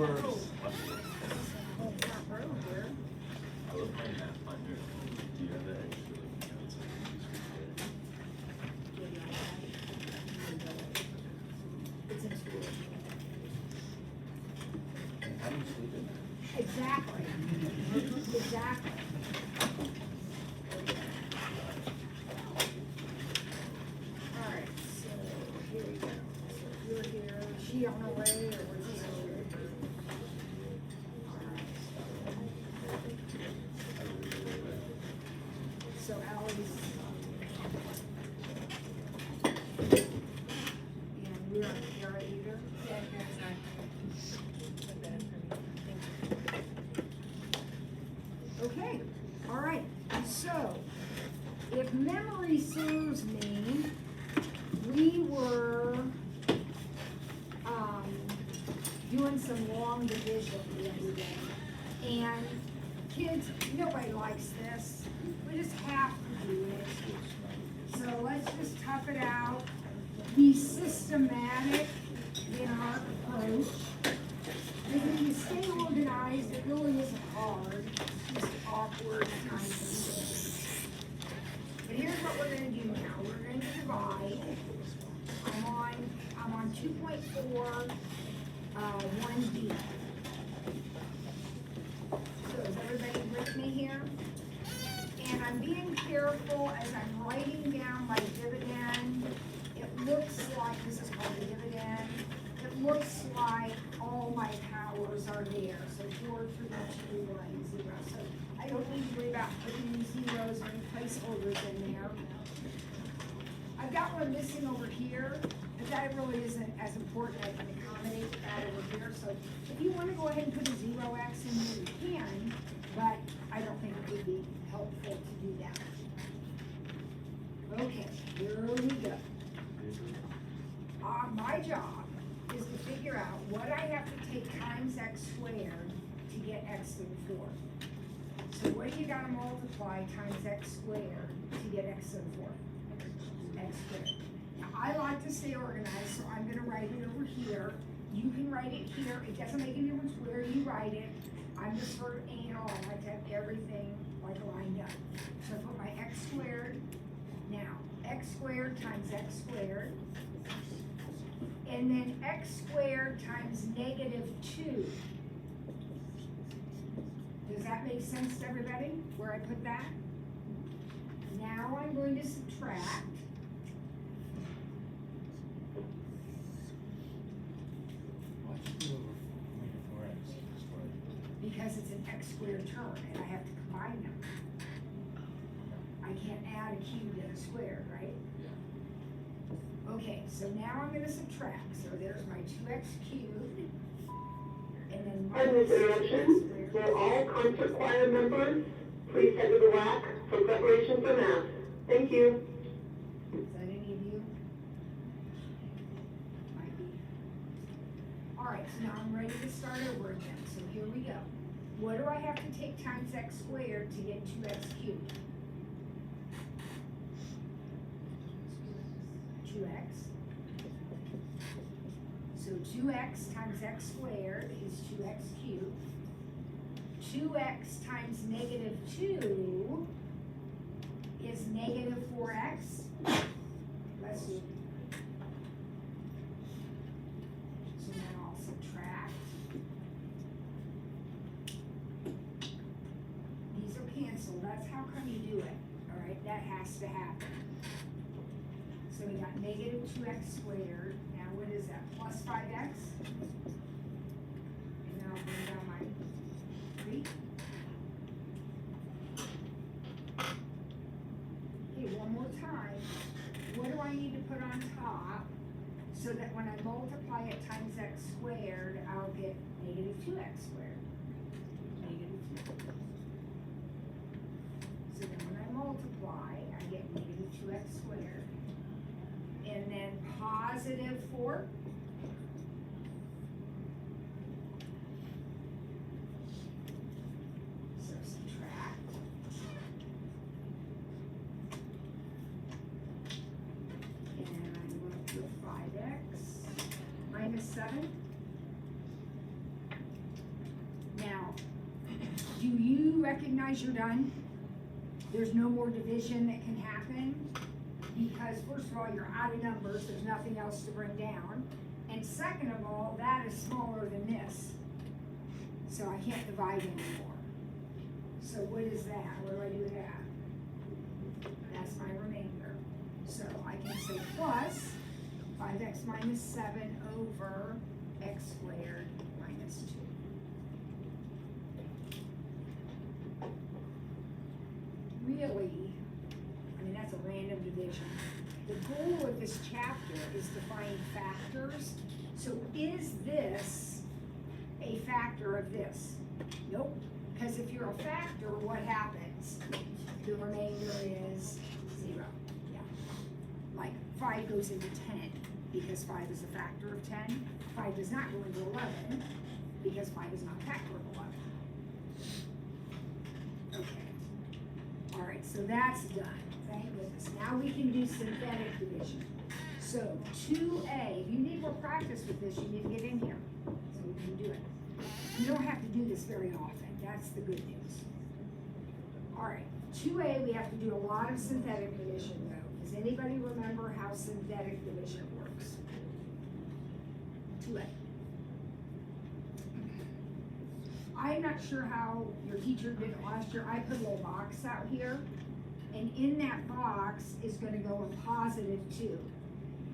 works. I love playing Pathfinder. Do you have that extra notes I can use for It's in school. And how do you sleep in there? Exactly. Exactly. All right, so here we go. So you're here, is she on her way, or where's she going? So Allie's. And we're on Kara either? Yeah, Karen's not. Okay, all right, so if memory serves me, we were doing some long division the other day. And kids, nobody likes this, we just have to do it. So let's just tough it out, be systematic in our approach. Because if you stay organized, it really isn't hard, it's just awkward kind of thing. But here's what we're gonna do now, we're gonna divide. I'm on 2.4, 1D. So is everybody with me here? And I'm being careful as I'm writing down my dividend. It looks like, this is called the dividend, it looks like all my powers are there. So 4, 3, 2, 1, 0. So I don't need to worry about putting any zeros or any placeholders in there. I've got one missing over here, but that really isn't as important. I can accommodate that over here. So if you want to go ahead and put a 0x in here, you can, but I don't think it would be helpful to do that. Okay, here we go. My job is to figure out what I have to take times x squared to get x to the 4th. So what do you gotta multiply times x squared to get x to the 4th? X squared. Now, I like to stay organized, so I'm gonna write it over here. You can write it here. It doesn't make any difference where you write it. I'm just sort of anal. I like to have everything like lined up. So I put my x squared. Now, x squared times x squared. And then x squared times -2. Does that make sense to everybody, where I put that? Now I'm going to subtract. Why'd you do over -4x squared? Because it's an x squared term, and I have to combine them. I can't add a cube and a square, right? Okay, so now I'm gonna subtract, so there's my 2x cubed, and then Pardon this interruption. For all concert choir members, please head to the rack for preparation for mass. Thank you. Is that any of you? Might be. All right, so now I'm ready to start over again, so here we go. What do I have to take times x squared to get 2x cubed? 2x. So 2x times x squared is 2x cubed. 2x times -2 is -4x. Let's see. So now I'll subtract. These are canceled. That's how come you do it. All right, that has to happen. So we got -2x squared. Now what is that? Plus 5x. And now I'll bring down my 3. Okay, one more time. What do I need to put on top so that when I multiply it times x squared, I'll get -2x squared? -2. So then when I multiply, I get -2x squared. And then +4. So subtract. And I'm going to put 5x -7. recognize you're done? There's no more division that can happen, because first of all, you're out of numbers, there's nothing else to bring down. And second of all, that is smaller than this. So I can't divide anymore. So what is that? What do I do with that? That's my remainder. So I can say plus 5x minus 7 over x squared minus 2. Really, I mean, that's a random division. The goal of this chapter is to find factors. So is this a factor of this? Nope, because if you're a factor, what happens? The remainder is 0, yeah. Like 5 goes into 10, because 5 is a factor of 10. 5 does not go into 11, because 5 is not a factor of 11. Okay, all right, so that's done. Thank goodness. Now we can do synthetic division. So 2a, if you need more practice with this, you need to get in here so we can do it. You don't have to do this very often. That's the good news. All right, 2a, we have to do a lot of synthetic division though. Does anybody remember how synthetic division works? 2a. I'm not sure how your teacher did it last year. I put a little box out here. And in that box is going to go a positive 2.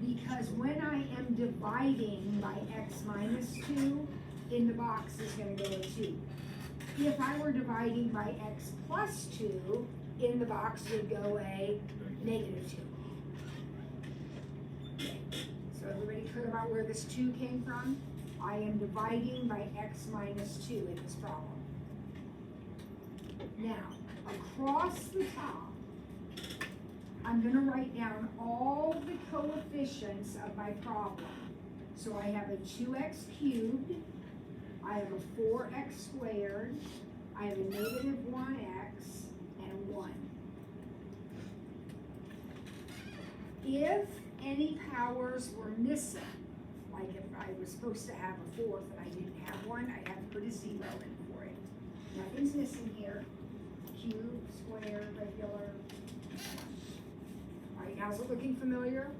Because when I am dividing by x minus 2, in the box is going to go a 2. If I were dividing by x plus 2, in the box would go a negative 2. Okay. So everybody clear about where this 2 came from? I am dividing by x minus 2 in this problem. Now, across the top, I'm going to write down all the coefficients of my problem. So I have a 2x cubed, I have a 4x squared, I have a negative 1x, and a 1. If any powers were missing, like if I was supposed to have a 4th and I didn't have one, I'd have to put a 0 in for it. Nothing's missing here. Cube, square, regular. All right, now is it looking familiar?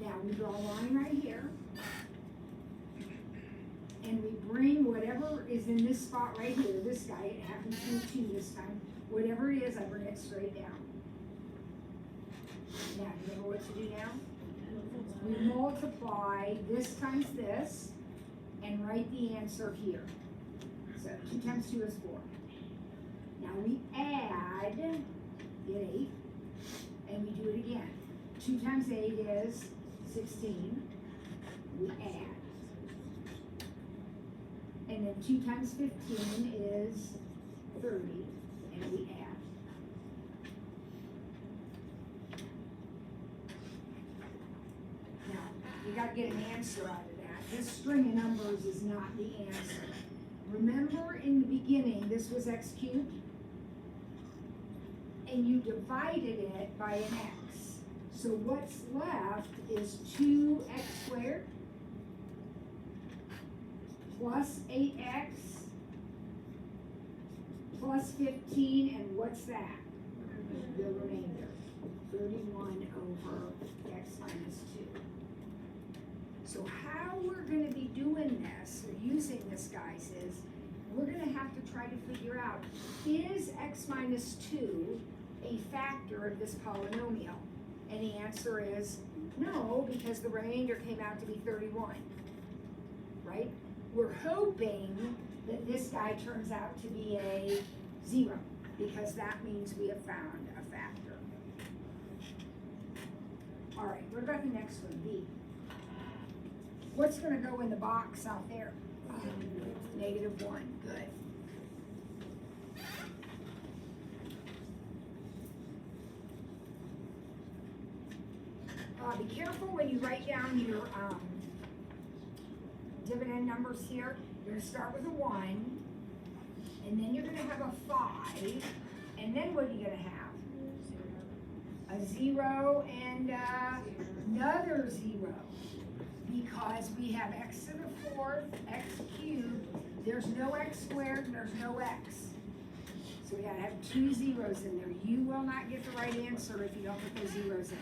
Now we draw a line right here. And we bring whatever is in this spot right here, this guy, it happens to be 2 this time. Whatever it is, I bring it straight down. Now, do you know what to do now? We multiply this times this and write the answer here. So 2 times 2 is 4. Now we add, get 8, and we do it again. 2 times 8 is 16. We add. And then 2 times 15 is 30, and we add. Now, you gotta get an answer out of that. This string of numbers is not the answer. Remember in the beginning, this was x cubed? And you divided it by an x. So what's left is 2x squared plus 8x plus 15, and what's that? The remainder, 31 over x minus 2. So how we're going to be doing this, or using this, guys, is we're going to have to try to figure out, is x minus 2 a factor of this polynomial? And the answer is no, because the remainder came out to be 31, right? We're hoping that this guy turns out to be a 0, because that means we have found a factor. All right, what about the next one, B? What's going to go in the box out there? Negative 1, good. Be careful when you write down your dividend numbers here. You're going to start with a 1, and then you're going to have a 5, and then what are you going to have? A 0 and another 0, because we have x to the 4th, x cubed, there's no x squared, and there's no x. So we gotta have 2 zeros in there. You will not get the right answer if you don't put those zeros in.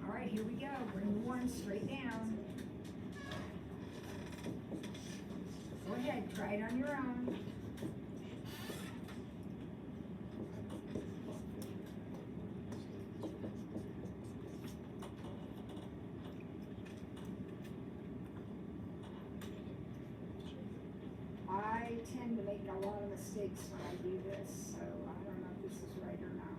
All right, here we go. Bring the 1 straight down. Go ahead, try it on your own. I tend to make a lot of mistakes when I do this, so I don't know if this is right or not.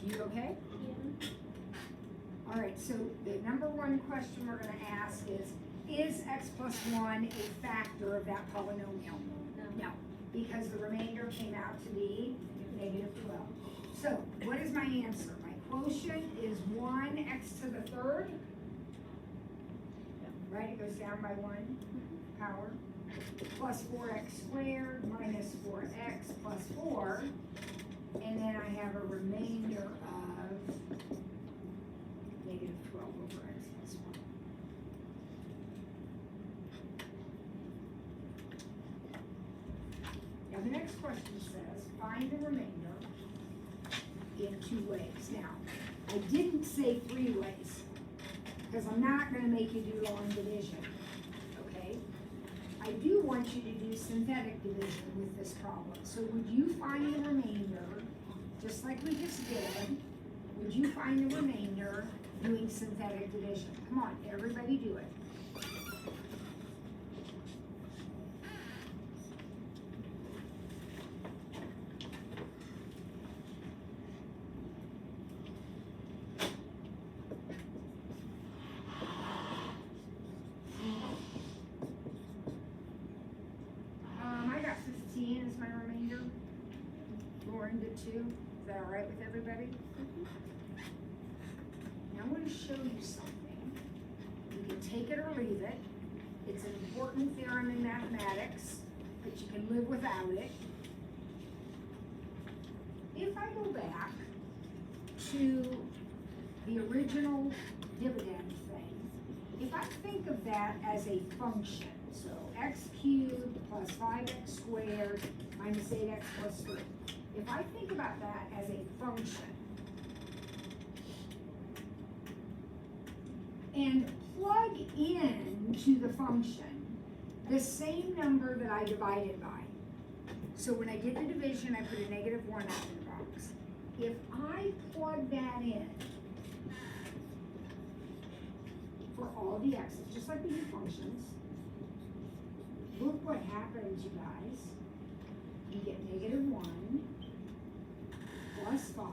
You okay? All right, so the number 1 question we're gonna ask is x plus 1 a factor of that polynomial? No, because the remainder came out to be negative 12. So what is my answer? My quotient is 1x to the 3rd, right? It goes down by 1 power, plus 4x squared minus 4x plus 4, and then I have a remainder of negative 12 over x plus 1. Now the next question says, find the remainder in 2 ways. Now, I didn't say 3 ways, because I'm not gonna make you do long division, okay? I do want you to do synthetic division with this problem. So would you find the remainder, just like we just did, would you find the remainder doing synthetic division? Come on, everybody do it. I got 15 as my remainder. Lauren did too. Is that all right with everybody? Now I want to show you something. You can take it or leave it. It's an important theorem in mathematics, but you can live without it. If I go back to the original dividend thing, if I think of that as a function, so x cubed plus 5x squared minus 8x plus 3. If I think about that as a function and plug into the function the same number that I divided by. So when I did the division, I put a negative 1 out in the box. If I plug that in for all the x's, just like we do functions, look what happens, you guys. You get negative 1 plus 5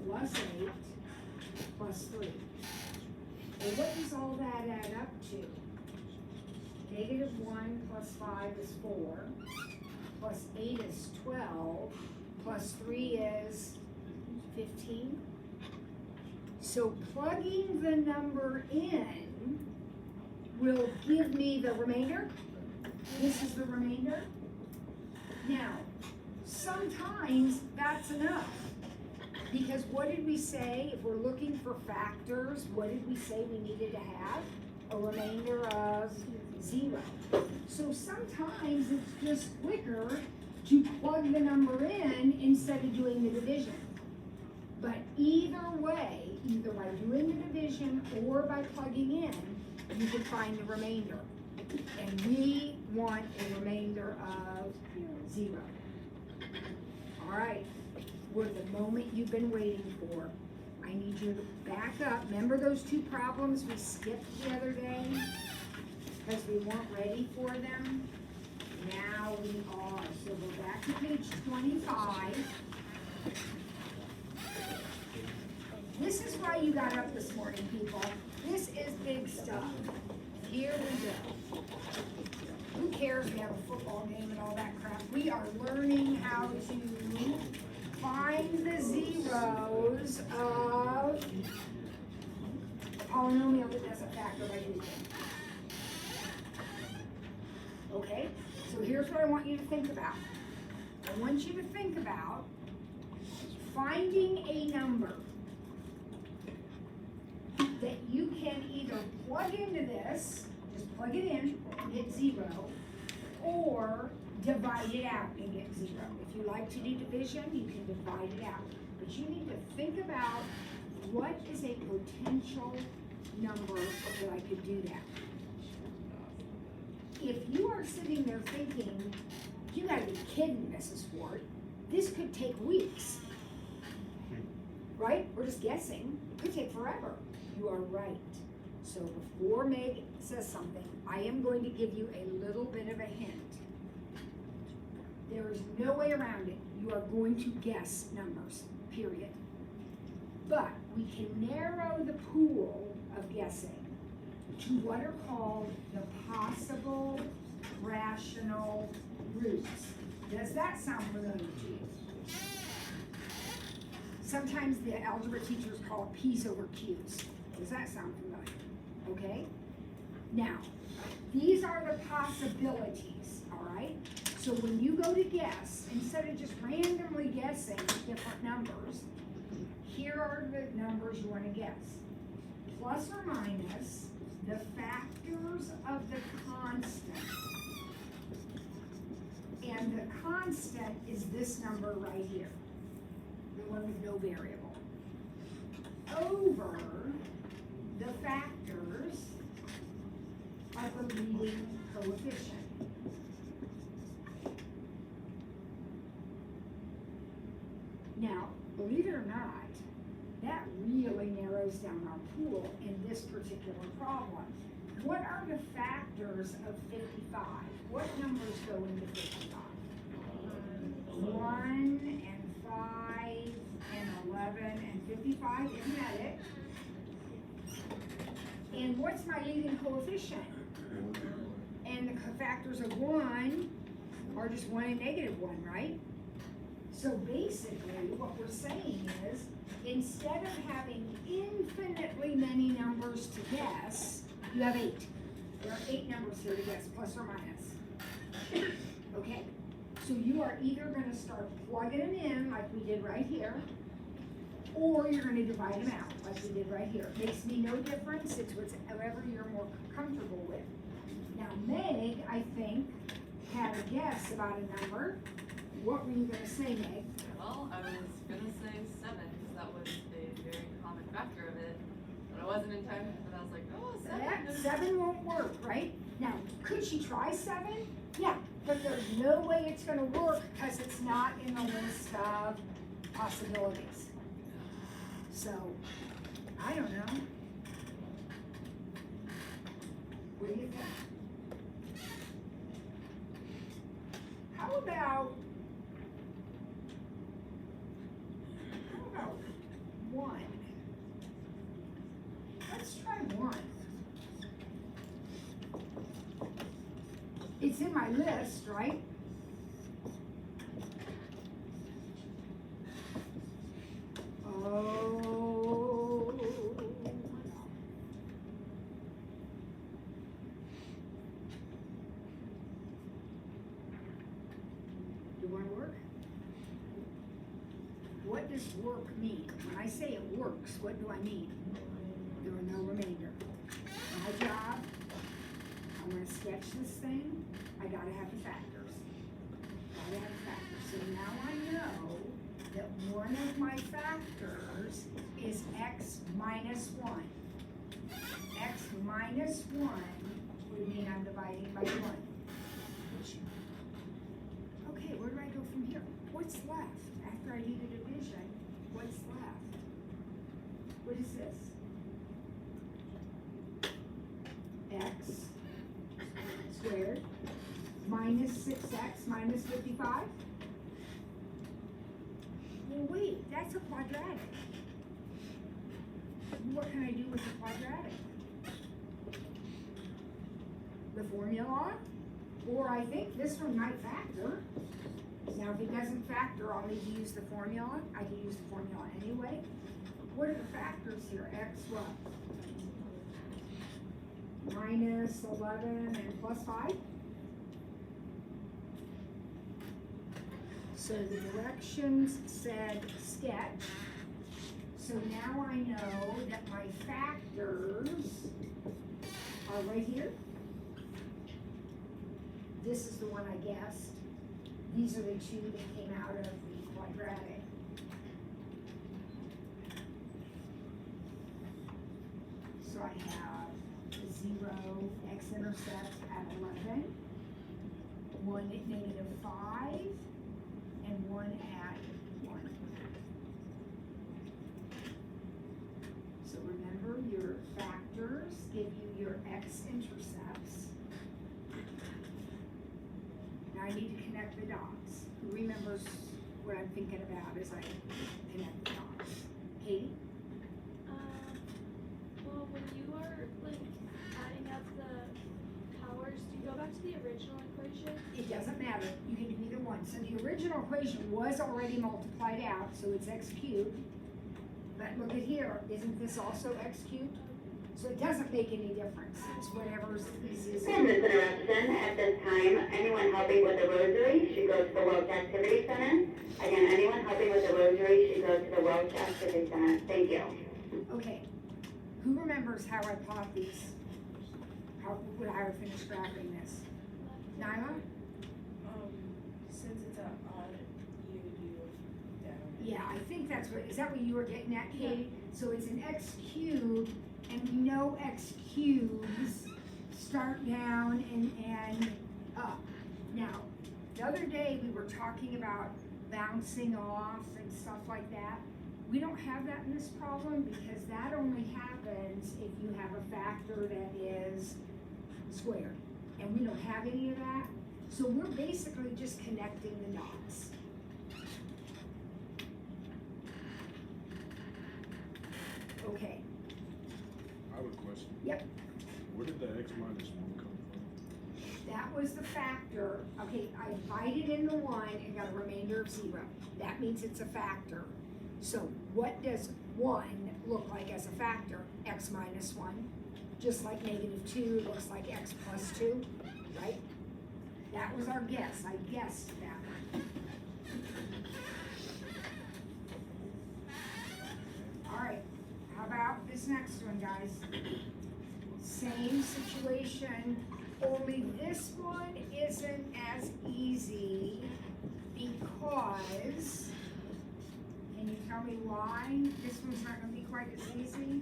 plus 8 plus 3. Well, what does all that add up to? Negative 1 plus 5 is 4, plus 8 is 12, plus 3 is 15. So plugging the number in will give me the remainder. This is the remainder. Now, sometimes that's enough. Because what did we say, if we're looking for factors, what did we say we needed to have? A remainder of 0. So sometimes it's just quicker to plug the number in instead of doing the division. But either way, either by doing the division or by plugging in, you can find the remainder. And we want a remainder of 0. All right, we're the moment you've been waiting for. I need you to back up. Remember those 2 problems we skipped the other day because we weren't ready for them? Now we are. So go back to page 25. This is why you got up this morning, people. This is big stuff. Here we go. Who cares we have a football game and all that crap? We are learning how to find the zeros of a polynomial that doesn't factor by anything. Okay, So here's what I want you to think about. I want you to think about finding a number that you can either plug into this, just plug it in and get 0, or divide it out and get 0. If you like to do division, you can divide it out. But you need to think about what is a potential number that I could do that. If you are sitting there thinking, you gotta be kidding, Mrs. Ford, this could take weeks, right? We're just guessing. It could take forever. You are right. So before Meg says something, I am going to give you a little bit of a hint. There is no way around it. You are going to guess numbers, period. But we can narrow the pool of guessing to what are called the possible rational roots. Does that sound familiar to you? Sometimes the algebra teachers call it P's over Q's. Does that sound familiar? Okay? Now, these are the possibilities, all right? So when you go to guess, instead of just randomly guessing different numbers, here are the numbers you want to guess. Plus or minus the factors of the constant. And the constant is this number right here, the one with no variable, over the factors of the leading coefficient. Now, believe it or not, that really narrows down our pool in this particular problem. What are the factors of 55? What numbers go into 55? 1 and 5 and 11 and 55, isn't that it? And what's my leading coefficient? And the factors of 1 are just 1 and -1, right? So basically, what we're saying is, instead of having infinitely many numbers to guess, you have 8. There are 8 numbers here to guess, plus or minus. Okay, so you are either gonna start plugging them in, like we did right here, or you're gonna divide them out, like we did right here. Makes me no difference, it's whatever you're more comfortable with. Now, Meg, I think, had a guess about a number. What were you gonna say, Meg? Well, I was gonna say 7, because that was a very common factor of it, but I wasn't in time, but I was like, oh, 7. That 7 won't work, right? Now, could she try 7? Yeah, but there's no way it's gonna work because it's not in the list of possibilities. So, I don't know. What do you think? How about 1? Let's try 1. It's in my list, right? Oh. Do you want to work? What does work mean? When I say it works, what do I mean? There are no remainder. My job, I'm gonna sketch this thing, I gotta have the factors. Gotta have the factors. So now I know that one of my factors is x minus 1. X minus 1 would mean I'm dividing by 1. Okay, where do I go from here? What's left? After I do the division, what's left? What is this? X squared minus 6x minus 55? Well, wait, that's a quadratic. What can I do with the quadratic? The formula? Or I think this one might factor. Now, if it doesn't factor, I'll need to use the formula. I can use the formula anyway. What are the factors here? X what? Minus 11 and plus 5? So the directions said sketch. So now I know that my factors are right here. This is the one I guessed. These are the two that came out of the quadratic. So I have 0, x-intercept at 11, 1 at -5, and 1 at 1. So remember, your factors give you your x-intercepts. Now I need to connect the dots. Who remembers what I'm thinking about as I connect the dots? Katie? Well, when you are like adding up the powers, do you go back to the original equation? It doesn't matter, you can do either one. So the original equation was already multiplied out, so it's x cubed. But look at here, isn't this also x cubed? So it doesn't make any difference, it's whatever's easiest. And this interruption, at this time, anyone helping with the rosary should go to the Welch Activity Center. Again, anyone helping with the rosary should go to the Welch Activity Center. Thank you. Okay, who remembers how I plot these? How would I finish graphing this? Nyla? Since it's an odd, you do down. Yeah, I think that's what, is that what you were getting at, Katie? So it's an x cubed, and we know x cubes start down and up. Now, the other day we were talking about bouncing off and stuff like that. We don't have that in this problem because that only happens if you have a factor that is squared. And we don't have any of that. So we're basically just connecting the dots. Okay, I have a question. Yep. Where did the x minus 1 come from? that was the factor. Okay, I divided into 1 and got a remainder of 0. That means it's a factor. So what does 1 look like as a factor? X minus 1. Just like -2 looks like x plus 2, right? That was our guess. I guessed that one. All right, how about this next one, guys? Same situation, only this one isn't as easy because, can you tell me why this one's not gonna be quite as easy?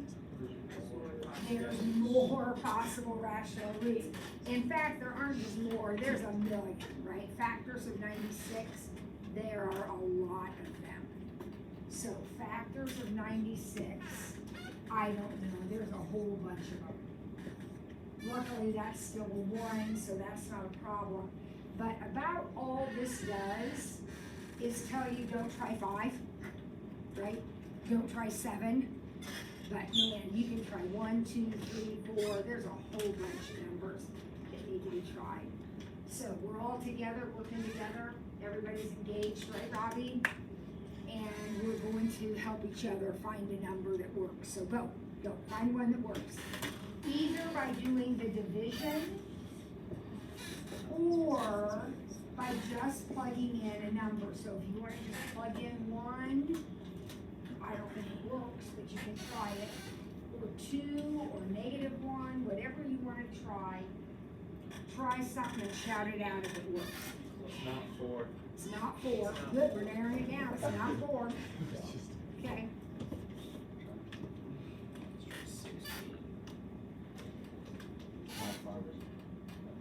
There's more possible rational reasons. In fact, there aren't just more, there's a million, right? Factors of 96, there are a lot of them. So factors of 96, I don't know, there's a whole bunch of them. Luckily, that's still a 1, so that's not a problem. But about all this does is tell you don't try 5, right? Don't try 7. But man, you can try 1, 2, 3, 4, there's a whole bunch of numbers that need to be tried. So we're all together, working together, everybody's engaged, right, Robbie? And we're going to help each other find a number that works. So go, find one that works. Either by doing the division or by just plugging in a number. So if you want to just plug in 1, I don't think it works, but you can try it, or 2, or -1, whatever you want to try. Try something and shout it out if it works. It's not 4. It's not 4. Good, we're narrowing it down. It's not 4. Okay.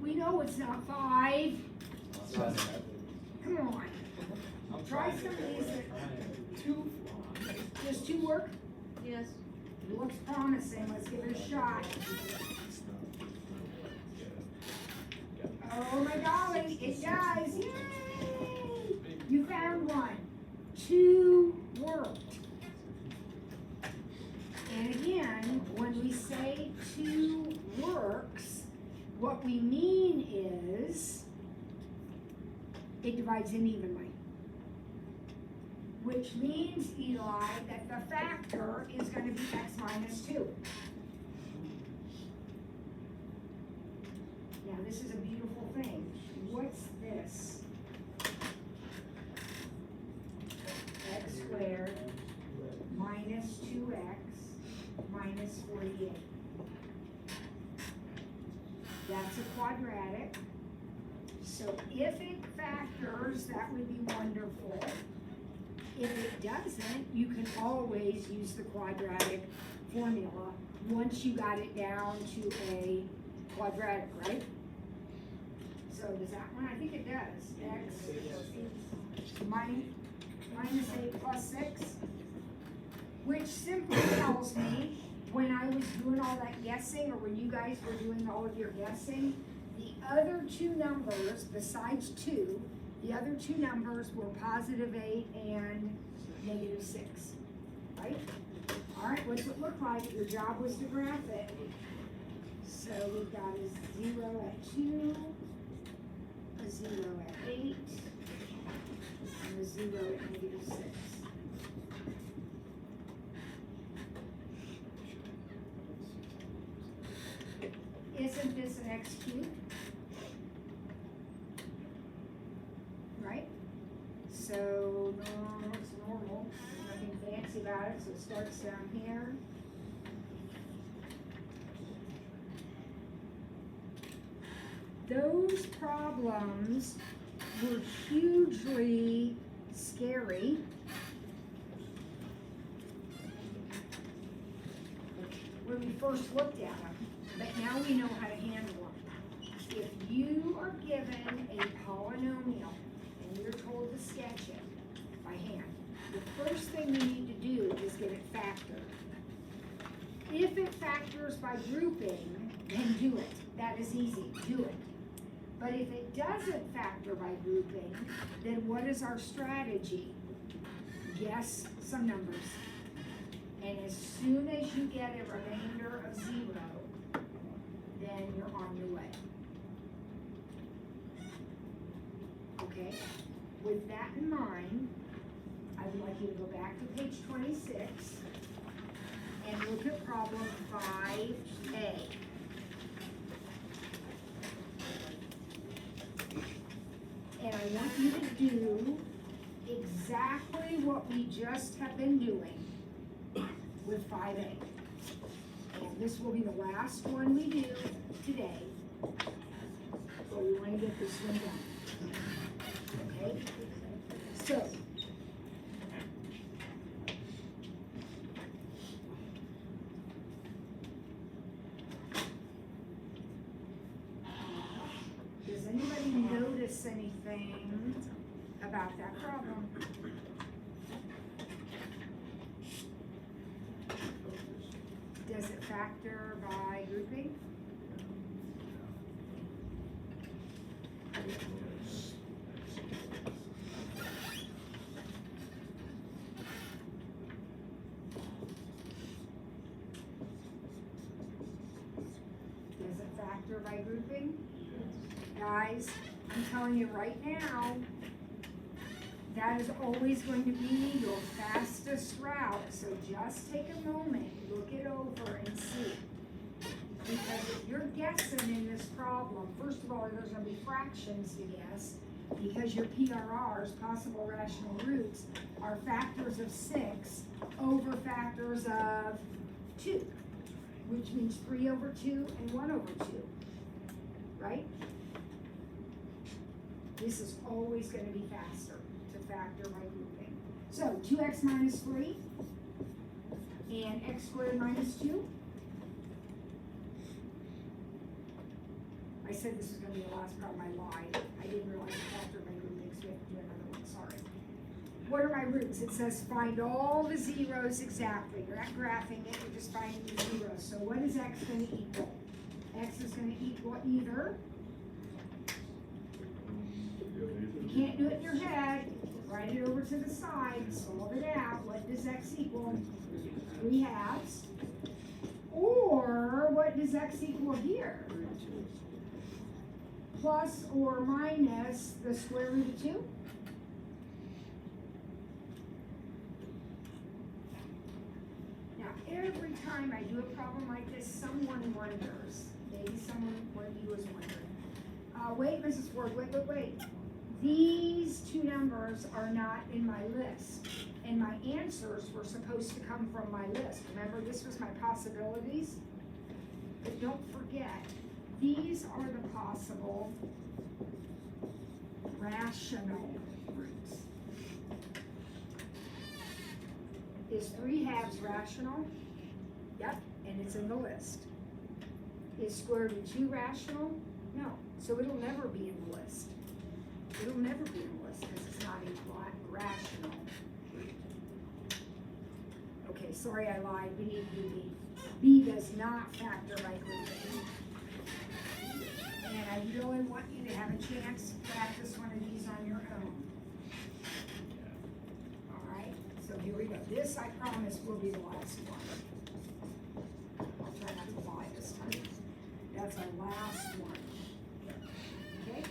We know it's not 5. Come on. Try some of these. Does 2 work? Yes. It looks promising. Let's give it a shot. Oh my golly, it does. Yay! You found 1. 2 worked. And again, when we say 2 works, what we mean is it divides in evenly. Which means, Eli, that the factor is going to be x minus 2. Now, this is a beautiful thing. What's this? 2x minus 48. That's a quadratic. So if it factors, that would be wonderful. If it doesn't, you can always use the quadratic formula once you got it down to a quadratic, right? So does that one? I think it does. X minus 8 plus 6, which simply tells me when I was doing all that guessing, or when you guys were doing all of your guessing, the other two numbers besides 2, the other two numbers were positive 8 and negative 6, right? All right, what's it look like? Your job was to graph it. So we've got a 0 at 2, a 0 at 8, and a 0 at negative 6. Isn't this an x cubed? Right? So, no, it's normal. There's nothing fancy about it, so it starts down here. Those problems were hugely scary. When we first looked at them, but now we know how to handle them. If you are given a polynomial and you're told to sketch it by hand, the first thing you need to do is get it factored. If it factors by grouping, then do it. That is easy, do it. But if it doesn't factor by grouping, then what is our strategy? Guess some numbers. And as soon as you get a remainder of 0, then you're on your way. Okay? With that in mind, I would like you to go back to page 26 and look at problem 5A. And I want you to do exactly what we just have been doing with 5A. And this will be the last one we do today. So we want to get this one done. Okay? So, does anybody notice anything about that problem? Does it factor by grouping? Does it factor by grouping? Guys, I'm telling you right now, that is always going to be your fastest route, so just take a moment, look it over and see. Because if you're guessing in this problem, first of all, there's gonna be fractions to guess, because your PRRs, possible rational roots, are factors of 6 over factors of 2, which means 3 over 2 and 1 over 2, right? This is always gonna be faster to factor by grouping. So 2x minus 3 and x squared minus 2. I said this was gonna be the last problem, I lied. I didn't realize it factored by grouping, so we have to do another one, sorry. What are my roots? It says find all the zeros exactly. You're not graphing it, you're just finding the zeros. So what is x gonna equal? X is gonna equal either, you can't do it in your head, write it over to the side, solve it out. What does x equal? 3 halves. Or what does x equal here? Plus or minus the square root of 2? Now, every time I do a problem like this, someone wonders. Maybe one of you is wondering. Wait, Mrs. Ford, wait. These two numbers are not in my list. And my answers were supposed to come from my list. Remember, this was my possibilities? But don't forget, these are the possible rational roots. Is 3/2 rational? Yep, and it's in the list. Is square root of 2 rational? No, so it'll never be in the list. It'll never be in the list because it's not a rational root. Okay, sorry I lied, we need B. B does not factor by grouping. And I really want you to have a chance to practice one of these on your own. Alright, so here we go. This, I promise, will be the last one. I'll try not to lie this time. That's our last one. Okay?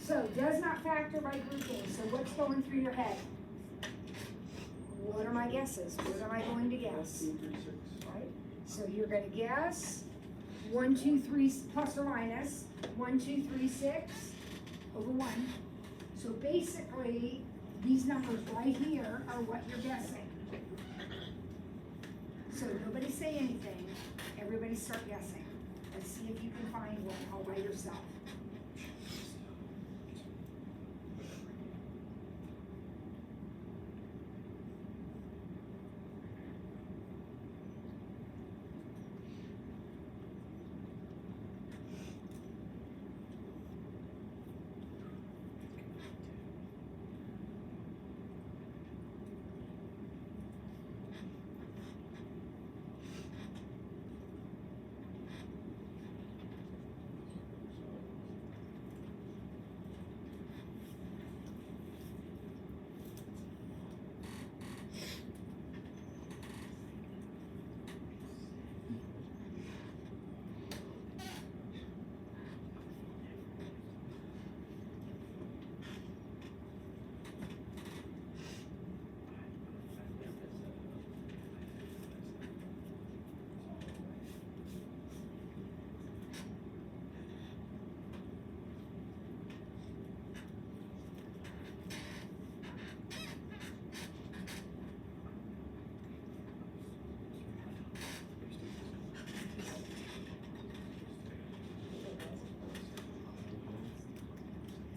So, does not factor by grouping. So what's going through your head? What are my guesses? What am I going to guess? 2, 3, 6. Right? So you're gonna guess 1, 2, 3 plus or minus 1, 2, 3, 6 over 1. So basically, these numbers right here are what you're guessing. So nobody say anything. Everybody start guessing. Let's see if you can find one all by yourself.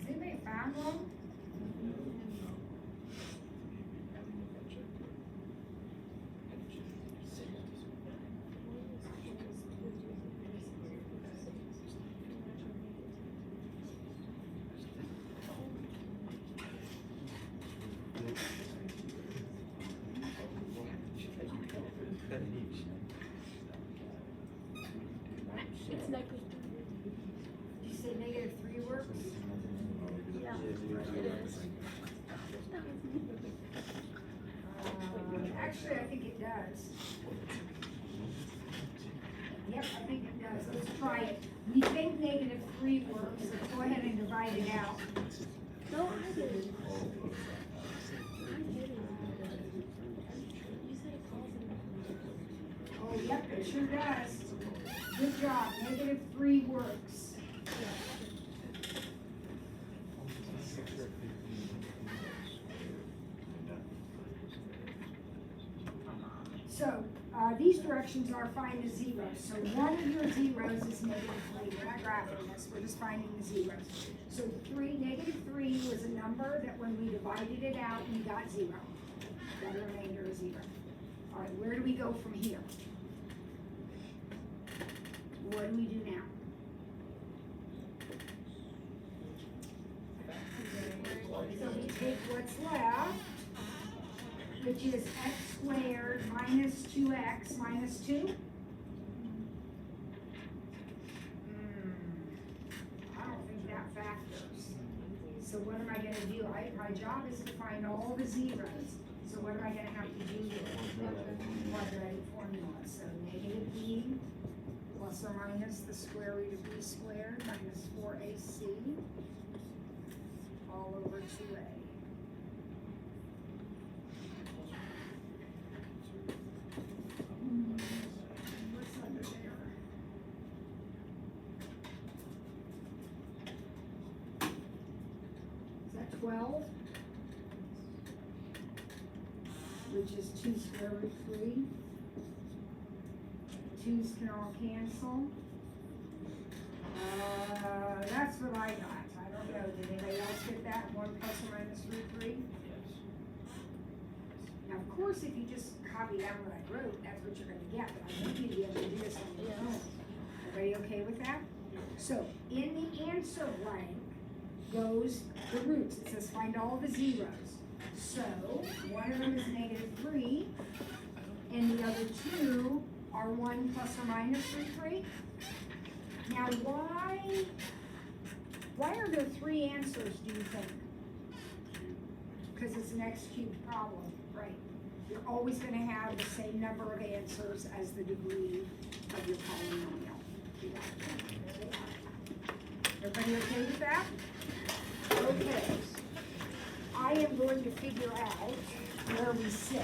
Has anybody found one? It's negative. Did you say -3 works? Yeah, it is. Actually, I think it does. Yep, I think it does. Let's try it. We think -3 works. Let's go ahead and divide it out. No, I didn't. I didn't. You said a positive. Oh, yep, it sure does. Good job. -3 works. So, these directions are find the zeros. So one of your zeros is -3. We're not graphing this, we're just finding the zeros. So -3 was a number that when we divided it out, we got 0. Got a remainder of 0. All right, where do we go from here? What do we do now? So we take what's left, which is x squared minus 2x minus 2. I don't think that factors. So what am I gonna do? My job is to find all the zeros. So what am I gonna have to do here? Quadratic formula. So -b plus or minus the square root of b squared minus 4ac all over 2a. What's under there? Is that 12? which is 2 square root 3. 2's can all cancel. That's what I got. I don't know, did anybody else get that? 1 plus or minus root 3? Now, of course, if you just copy down what I wrote, that's what you're gonna get, but I want you to be able to do this on your own. Everybody okay with that? So, in the answer blank goes the roots. It says find all the zeros. So, one of them is -3, and the other 2 are 1 plus or minus root 3. Now, why are there 3 answers, do you think? Because it's an x-cubed problem, right? You're always gonna have the same number of answers as the degree of your polynomial. Everybody okay with that? Okay. I am going to figure out where we sit.